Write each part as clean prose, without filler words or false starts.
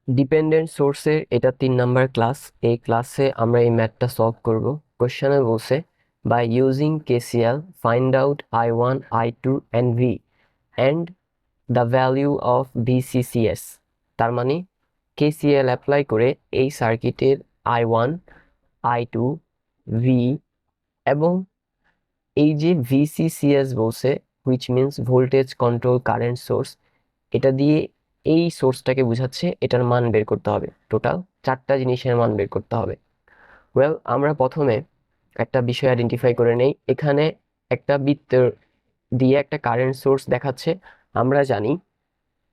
Dependent সোর্সের এটা 3 number class. এই ক্লাসে আমরা এই ম্যাথটা সলভ করব। কোশ্চেনে বলছে by using KCL find out I1 I2 and V and the value of VCCS. তার মানে কেসিএল অ্যাপ্লাই করে এই সার্কিটের I1 I2 ভি এবং এই যে ভিসিসিএস বলছে which means voltage control current source, এটা দিয়ে এই সোর্সটাকে বোঝাচ্ছে, এটার মান বের করতে হবে। টোটাল 4টা জিনিসের মান বের করতে হবে। ওয়েল, আমরা প্রথমে একটা বিষয় আইডেন্টিফাই করে নেই। এখানে একটা বৃত্ত দিয়ে একটা কারেন্ট সোর্স দেখাচ্ছে। আমরা জানি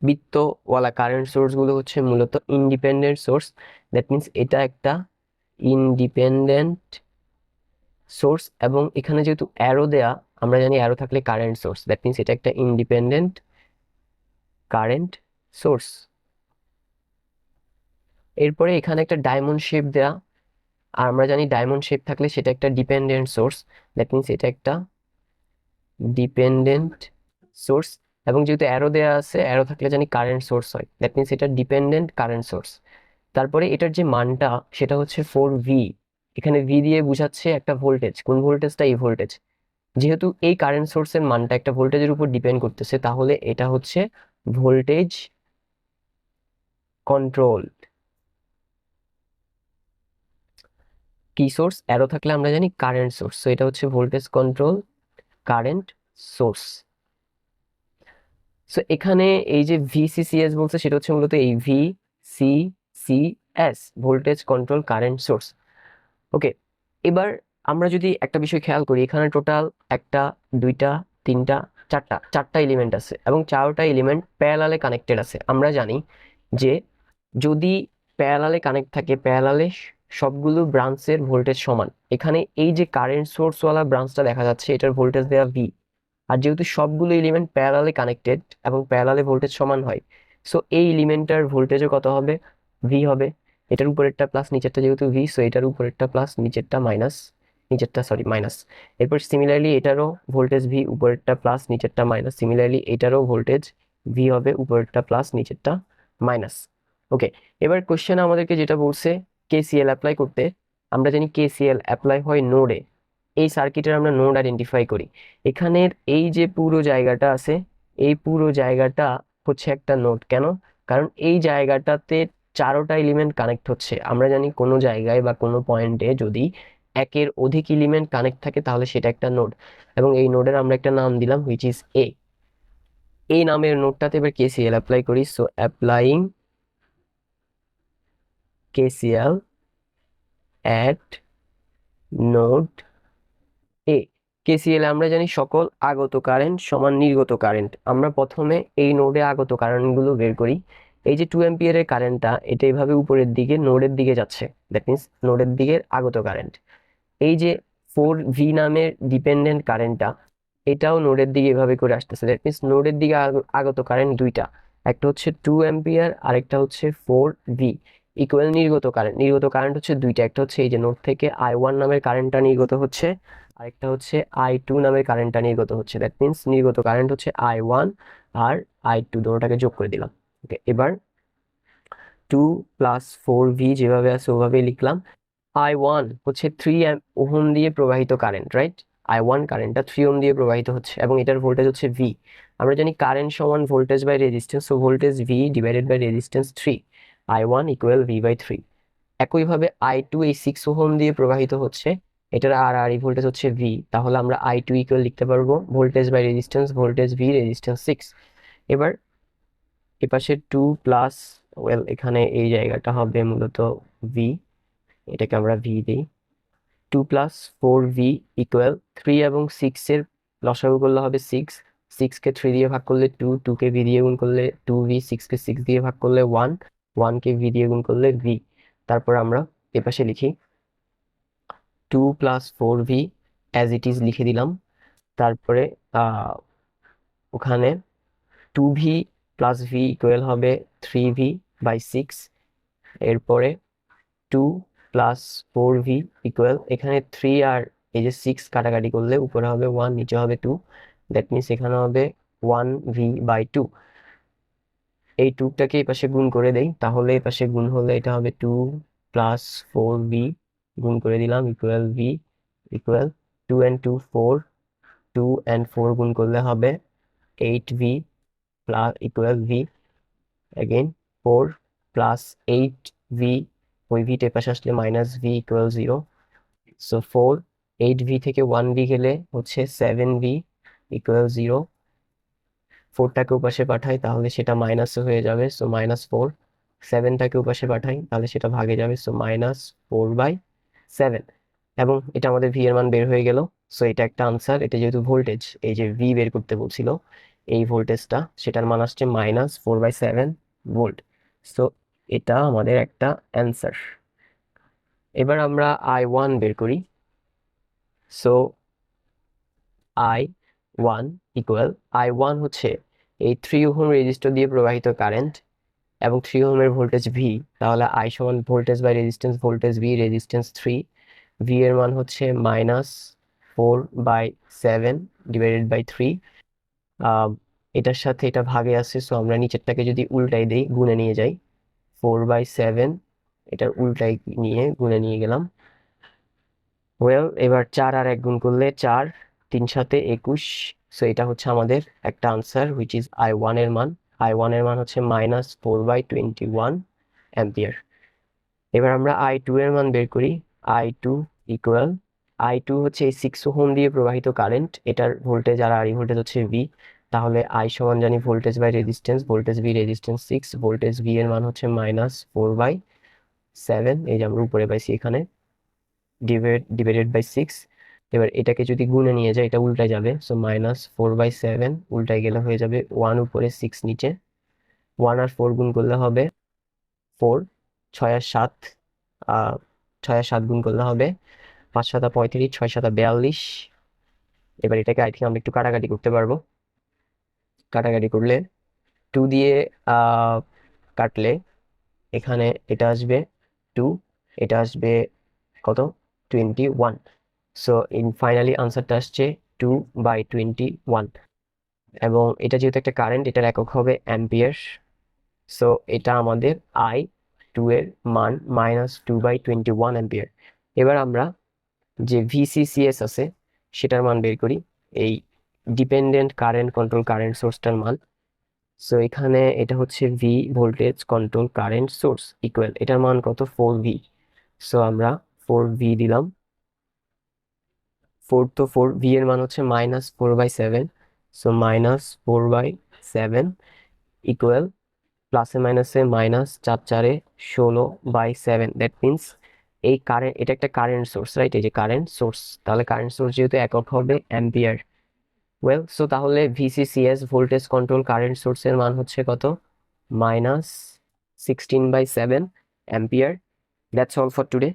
বৃত্তওয়ালা কারেন্ট সোর্সগুলো হচ্ছে মূলত ইন্ডিপেন্ডেন্ট সোর্স। দ্যাট মিনস এটা একটা ইন্ডিপেন্ডেন্ট সোর্স, এবং এখানে যেহেতু অ্যারো দেয়া, আমরা জানি অ্যারো থাকলে কারেন্ট সোর্স, দ্যাট মিনস এটা একটা ইন্ডিপেন্ডেন্ট কারেন্ট সোর্স। এরপরে এখানে একটা ডায়মন্ড শেপ দেয়া, আর আমরা জানি ডায়মন্ড শেপ থাকলে সেটা একটা ডিপেন্ডেন্ট সোর্স, দ্যাট মিনস এটা একটা ডিপেন্ডেন্ট সোর্স। এবং যেহেতু অ্যারো দেয়া আছে, অ্যারো থাকলে জানি কারেন্ট সোর্স হয়, দ্যাট মিনস এটা ডিপেন্ডেন্ট কারেন্ট সোর্স। তারপরে এটার যে মানটা সেটা হচ্ছে 4V। এখানে ভি দিয়ে বোঝাচ্ছে একটা ভোল্টেজ, কোন ভোল্টেজটা? এই ভোল্টেজ। যেহেতু এই কারেন্ট সোর্সের মানটা একটা ভোল্টেজের উপর ডিপেন্ড করতেছে, তাহলে এটা হচ্ছে ভোল্টেজ কন্ট্রোল কি সোর্স। অ্যারো থাকলে আমরা জানি কারেন্ট সোর্স, তো এটা হচ্ছে voltage control current source. So এখানে এই যে ভিসিসিএস বলছে সেটা হচ্ছে মূলত এই ভিসিসিএস, ভোল্টেজ কন্ট্রোল কারেন্ট সোর্স। ওকে, এবার আমরা যদি একটা বিষয় খেয়াল করি, এখানে টোটাল একটা, দুইটা, তিনটা, চারটা এলিমেন্ট আছে, এবং চারটা এলিমেন্ট প্যারালালে কানেক্টেড আছে। আমরা জানি যে যদি প্যারালালে কানেক্ট থাকে, প্যারালালে সবগুলো ব্রাঞ্চের ভোল্টেজ সমান। এখানে এই যে কারেন্ট সোর্সওয়ালা ব্রাঞ্চটা দেখা যাচ্ছে, এটার ভোল্টেজ দেওয়া ভি। আর যেহেতু সবগুলো এলিমেন্ট প্যারালালে কানেক্টেড এবং প্যারালালে ভোল্টেজ সমান হয়, সো এই এলিমেন্টটার ভোল্টেজও কত হবে? ভি হবে। এটার উপরেরটা প্লাস, নিচেরটা যেহেতু ভি, সো এটার উপরেরটা প্লাস, নিচেরটা মাইনাস, নিচেরটা সরি মাইনাস। এরপর সিমিলারলি এটারও ভোল্টেজ ভি, উপরেরটা প্লাস, নিচেরটা মাইনাস। সিমিলারলি এটারও ভোল্টেজ ভি হবে, উপরেরটা প্লাস, নিচেরটা মাইনাস। ওকে, এবার কোশ্চেন আমাদেরকে যেটা বলছে কেসিএল অ্যাপ্লাই করতে। আমরা জানি কেসিএল অ্যাপ্লাই হয় নোডে। এই সার্কিটের আমরা নোড আইডেন্টিফাই করি। এখানের এই যে পুরো জায়গাটা আছে, এই পুরো জায়গাটা হচ্ছে একটা নোড। কেন? কারণ এই জায়গাটাতে চারোটা এলিমেন্ট কানেক্ট হচ্ছে। আমরা জানি কোনো জায়গায় বা কোনো পয়েন্টে যদি একের অধিক এলিমেন্ট কানেক্ট থাকে তাহলে সেটা একটা নোড, এবং এই নোডের আমরা একটা নাম দিলাম হুইচ ইজ এ। এই নামের নোডটাতে এবার কেসিএল অ্যাপ্লাই করি। So applying KCL at node A. KCL আমরা জানি সকল আগত কারেন্ট সমান নির্গত কারেন্ট। আমরা প্রথমে এই নোডে আগত কারেন্টগুলো বের করি। এই যে 2 অ্যাম্পিয়ারের কারেন্টটা, এটা এইভাবে উপরের দিকে নোডের দিকে যাচ্ছে, দ্যাট মিনস নোডের দিকের আগত কারেন্ট। এই যে 4V নামের ডিপেন্ডেন্ট কারেন্টটা, এটাও নোডের দিকে এভাবে করে আসতেছে, দ্যাট মিনস নোডের দিকে আগত কারেন্ট দুইটা, একটা হচ্ছে 2 অ্যাম্পিয়ার আর একটা হচ্ছে 4V। ইকুয়াল নির্গত কারেন্ট, নির্গত কারেন্ট হচ্ছে দুইটা, একটা হচ্ছে এই যে নোড থেকে I1 নামের কারেন্টটা নির্গত হচ্ছে, আরেকটা হচ্ছে I2 নামের কারেন্টটা নির্গত হচ্ছে। দ্যাট মিনস নির্গত কারেন্ট হচ্ছে I1 আর I2, দুটোটাকে যোগ করে দিলাম। ওকে, এবার 2 + 4V যেভাবে আছে ওভাবেই লিখলাম। I1 হচ্ছে 3 ওহম দিয়ে প্রবাহিত কারেন্ট, রাইট? I1 কারেন্টটা 3 ওহম দিয়ে প্রবাহিত হচ্ছে, এবং এটার ভোল্টেজ হচ্ছে ভি। আমরা জানি কারেন্ট সমান voltage by resistance, so voltage V divided by resistance 3, I1 equal V/3। একইভাবে I2 এই 6 ওহম দিয়ে প্রবাহিত হচ্ছে, এটার আর আর এই ভোল্টেজ হচ্ছে ভি, তাহলে আমরা I2 ইকুয়াল লিখতে পারবো voltage by resistance, voltage V, resistance 6। এবার এপাশে 2 প্লাস, ওয়েল এখানে এই জায়গাটা হবে মূলত ভি, এটাকে আমরা ভি দিই। 2 + 4V ইকুয়াল 3 এবং 6 এর লসাগু করলে হবে 6। 6 কে 3 দিয়ে ভাগ করলে 2, 2 কে V দিয়ে গুণ করলে 2V, 6 কে 6 দিয়ে ভাগ করলে 1, 1 কে V দিয়ে গুণ করলে V। তারপর আমরা এপাশে লিখি 2 + 4V অ্যাজ ইট ইজ লিখে দিলাম। তারপরে ওখানে 2V + V ইকুয়াল হবে 3V/6। এরপরে 2 + 4V ইকুয়াল, এখানে 3 আর এই যে 6 কাটাকাটি করলে উপরে হবে 1, নিচে হবে 2, দ্যাট মিনস এখানে হবে 1V/2। এই 2টাকে এই পাশে গুণ করে দেই, তাহলে এই পাশে গুণ হলে এটা হবে 2 প্লাস 4v, গুণ করে দিলাম, equal v, equal 2 and 2 4, 2 and 4 গুণ করলে হবে 8v plus equal v, again 4 plus 8v, ওই v টা পাশে আসলে minus v equal 0, so 4, 8v থেকে 1v গেলে হচ্ছে 7v ইকুয়াল 0, 4টাকে পাশে পাঠাই তাহলে সেটা মাইনাস হয়ে যাবে, সো -4, 7টাকে পাশে পাঠাই তাহলে সেটা ভাগে যাবে, সো -4/7, এবং এটা আমাদের ভি এর মান বের হয়ে গেল। সো এটা একটা আনসার। এটা যেহেতু ভোল্টেজ, এই যে ভি বের করতে বলছিল, এই ভোল্টেজটা, সেটার মান আসছে -4/7 ভোল্ট। সো এটা আমাদের একটা অ্যান্সার। এবার আমরা I1 বের করি। সো I1 ইকুয়াল, I1 হচ্ছে এই 3 ওহম রেজিস্টর দিয়ে প্রবাহিত কারেন্ট এবং 3 ওহমের ভোল্টেজ ভি, তাহলে আই সমান voltage by resistance, voltage V, resistance 3, V এর মান হচ্ছে -4/7 ডিভাইডেড বাই 3। এটার সাথে এটা ভাগে আছে, সো আমরা নিচেরটাকে যদি উল্টাই দেই, গুণে নিয়ে যাই, 4/7 এটার উল্টাই নিয়ে গুণে নিয়ে গেলাম। ওয়েল, এবার 4 আর 1 গুণ করলে 4, 3 সাথে 21, সো এটা হচ্ছে আমাদের একটা আনসার, হুইচ ইজ I1 এর মান। I1 এর মান হচ্ছে -4/21 অ্যাম্পিয়ার। এবার আমরা I2 এর মান বের করি। I2 ইকুয়াল, I2 হচ্ছে এই 6 ওহম দিয়ে প্রবাহিত কারেন্ট, এটার ভোল্টেজ আর আরই ভোল্টেজ হচ্ছে ভি, তাহলে I সমান জানি voltage by resistance, voltage V, resistance 6, voltage V এর মান হচ্ছে -4/7, এই যে আমরা উপরে পাইছি এখানে, ডিভাইডেড বাই 6। এবার এটাকে যদি গুণে নিয়ে যায়, এটা উল্টায় যাবে, সো -4/7 উল্টায় গেলে হয়ে যাবে 1 উপরে 6 নিচে, 1 আর 4 গুণ করলে হবে 4, 6 আর 7, 6 আর 7 গুণ করলে হবে 5 7 35, 6 7 42। এবার এটাকে আই থিঙ্ক আমরা একটু কাটাকাটি করতে পারবো। কাটাকাটি করলে 2 দিয়ে কাটলে এখানে এটা আসবে 2, এটা আসবে কত, 21। সো ইন ফাইনালি আনসারটা আসছে 2/21, এবং এটা যেহেতু একটা কারেন্ট, এটার একক হবে অ্যাম্পিয়ার। সো এটা আমাদের I2 এর মান -2/21 অ্যাম্পিয়ার। এবার আমরা যে ভিসিসিএস আছে সেটার মান বের করি, এই ডিপেন্ডেন্ট কারেন্ট কন্ট্রোল কারেন্ট সোর্সটার মান। সো এখানে এটা হচ্ছে V, voltage control current source, equal, এটার মান কত, 4v। সো আমরা 4v দিলাম, 4 তো 4v এর মান হচ্ছে -4/7, সো -4/7 ইকুয়াল, প্লাসে মাইনাসে মাইনাস, 4 4-এ 16/7, দ্যাট মিনস এই কারেন্ট, এটা একটা কারেন্ট সোর্স, রাইট, এই যে কারেন্ট সোর্স, তাহলে কারেন্ট সোর্স যেহেতু একক হবে অ্যাম্পিয়ার। ওয়েল, সো তাহলে ভিসিসিএস, ভোল্টেজ কন্ট্রোল কারেন্ট সোর্সের মান হচ্ছে কত, -16/7 ampere. That's all for today.